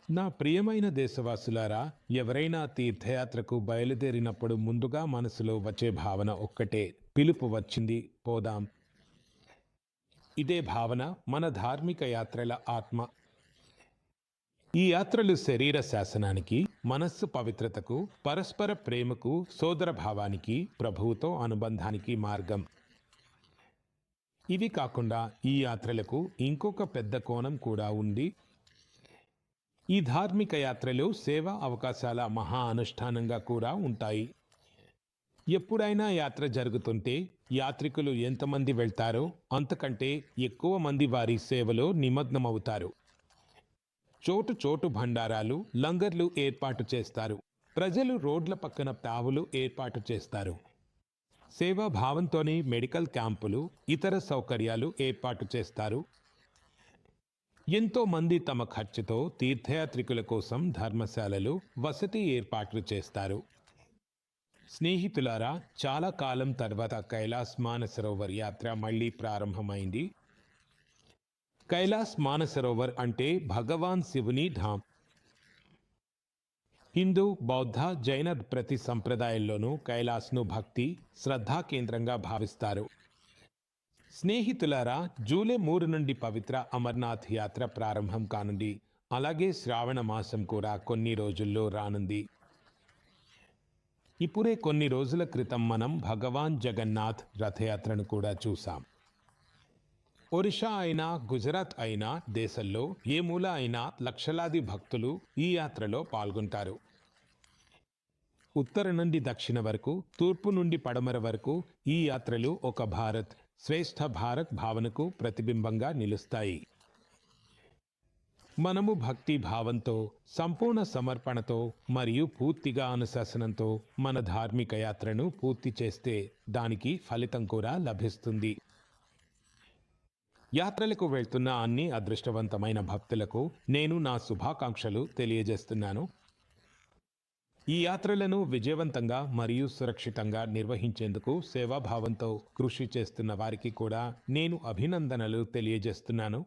నా ప్రియమైన దేశవాసులారా, ఎవరైనా తీర్థయాత్రకు బయలుదేరినప్పుడు ముందుగా మనసులో వచ్చే భావన ఒక్కటే: పిలుపు వచ్చింది, పోదాం. ఇదే భావన మన ధార్మిక యాత్రల ఆత్మ. ఈ యాత్రలు శరీర శాసనానికి, మనస్సు పవిత్రతకు, పరస్పర ప్రేమకు, సోదర భావానికి, ప్రభువుతో అనుబంధానికి మార్గం. ఇవి కాకుండా ఈ యాత్రలకు ఇంకొక పెద్ద కోణం కూడా ఉంది. ఈ ధార్మిక యాత్రలు సేవా అవకాశాల మహా అనుష్ఠానంగా కూడా ఉంటాయి. ఎప్పుడైనా యాత్ర జరుగుతుంటే యాత్రికులు ఎంతమంది వెళ్తారో అంతకంటే ఎక్కువ మంది వారి సేవలో నిమగ్నమవుతారు. చోటు చోటు భండారాలు, లంగర్లు ఏర్పాటు చేస్తారు. ప్రజలు రోడ్ల పక్కన తావులు ఏర్పాటు చేస్తారు. సేవా భావంతోనే మెడికల్ క్యాంపులు, ఇతర సౌకర్యాలు ఏర్పాటు చేస్తారు. ఎంతో మంది తమ ఖర్చుతో తీర్థయాత్రికుల కోసం ధర్మశాలలు, వసతి ఏర్పాట్లు చేస్తారు. స్నేహితులారా, చాలా కాలం తర్వాత కైలాస్ మానసరోవర్ యాత్ర మళ్ళీ ప్రారంభమైంది. కైలాస్ మానసరోవర్ అంటే భగవాన్ శివుని ధామ్. హిందూ, బౌద్ధ, జైన ప్రతి సంప్రదాయంలోనూ కైలాస్ను భక్తి, శ్రద్ధా కేంద్రంగా భావిస్తారు. స్నేహితులారా, జూలై 3 నుండి పవిత్ర అమర్నాథ్ యాత్ర ప్రారంభం కానుంది. అలాగే శ్రావణ మాసం కూడా కొన్ని రోజుల్లో రానుంది. ఇప్పుడే కొన్ని రోజుల క్రితం మనం భగవాన్ జగన్నాథ్ రథయాత్రను కూడా చూసాం. ఒరిషా అయినా, గుజరాత్ అయినా, దేశంలో ఏ మూల అయినా లక్షలాది భక్తులు ఈ యాత్రలో పాల్గొంటారు. ఉత్తర నుండి దక్షిణ వరకు, తూర్పు నుండి పడమర వరకు ఈ యాత్రలు ఒక భారత్, శ్రేష్ఠ భారత్ భావనకు ప్రతిబింబంగా నిలుస్తాయి. మనము భక్తి భావంతో, సంపూర్ణ సమర్పణతో మరియు పూర్తిగా అనుశాసనంతో మన ధార్మిక యాత్రను పూర్తి చేస్తే దానికి ఫలితం కూడా లభిస్తుంది. యాత్రలకు వెళ్తున్న అన్ని అదృష్టవంతమైన భక్తులకు నేను నా శుభాకాంక్షలు తెలియజేస్తున్నాను. ఈ యాత్రలను విజయవంతంగా మరియు సురక్షితంగా నిర్వహించేందుకు సేవాభావంతో కృషి చేస్తున్న వారికి కూడా నేను అభినందనలు తెలియజేస్తున్నాను.